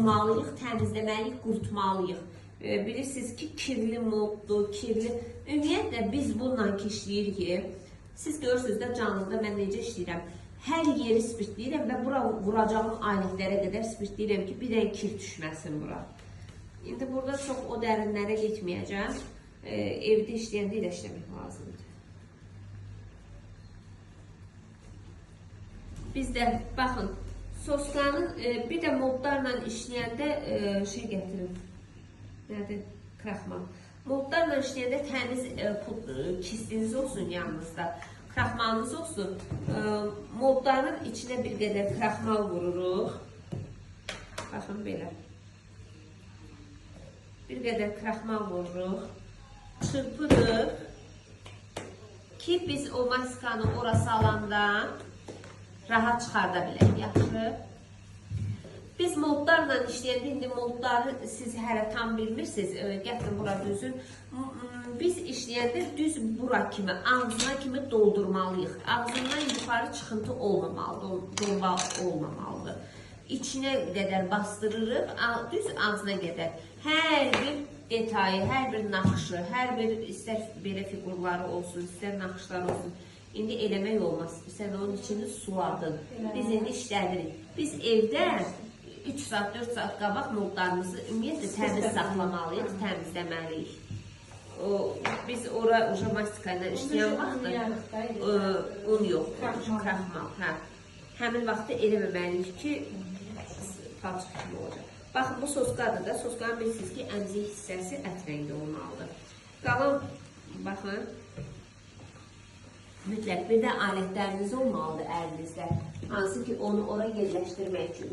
yummalıyıq, təmizləməliyik, qurutmalıyıq. Bilirsiniz ki, kirli moddur, kirli. Ümumiyyətlə, biz bununla işləyirik. Siz görürsünüz də canlıda mən necə işləyirəm. Hər yeri spirtləyirəm və bura vuracağım alətlərə qədər spirtləyirəm ki, bir dənə kir düşməsin bura. İndi burada çox o dərinlərə getməyəcəm. Evdə işləyəndə ilə işləmək lazımdır. Bizdə, baxın, soskanın bir də modlarla işləyəndə şey gətirin. Nədir? Kraxmal. Modlarla işləyəndə təmiz kistiniz olsun yanınızda. Kraxmalınız olsun. Modların içinə bir qədər kraxmal vururuq. Baxın, belə. Bir qədər kraxmal vururuq. Çırpırıq. Ki, biz o maskanı ora salanda rahat çıxarda bilək. Yaxşı. Biz modlarla işləyəndə, indi modları siz hələ tam bilmirsiniz, gətirin bura düzün. Biz işləyəndə düz bura kimi, ağzına kimi doldurmalıyıq. Ağzından yuxarı çıxıntı olmamalıdır, dolma olmamalıdır. İçinə qədər bastırırıq, düz ağzına qədər. Hər bir detayı, hər bir naxışı, hər bir istər belə figurları olsun, istər naxışlar olsun. İndi eləmək olmaz. Sən onun içini suladın. Biz indi işlədirik. Biz evdə 3 saat, 4 saat qabaq modlarımızı ümumiyyətlə təmiz saxlamalıyıq, təmizləməliyik. Biz ora mastika ilə işləyən vaxtda un yox, kraxmal. Həmin vaxtda eləməməliyik ki, palçıq kimi olacaq. Baxın, bu soskadır da, soskanın bilirsiniz ki, əmzik hissəsi ət rəngdə olmalıdır. Qalan, baxın, mütləq bir də alətləriniz olmalıdır əlinizdə. Hansı ki, onu ora yerləşdirmək üçün.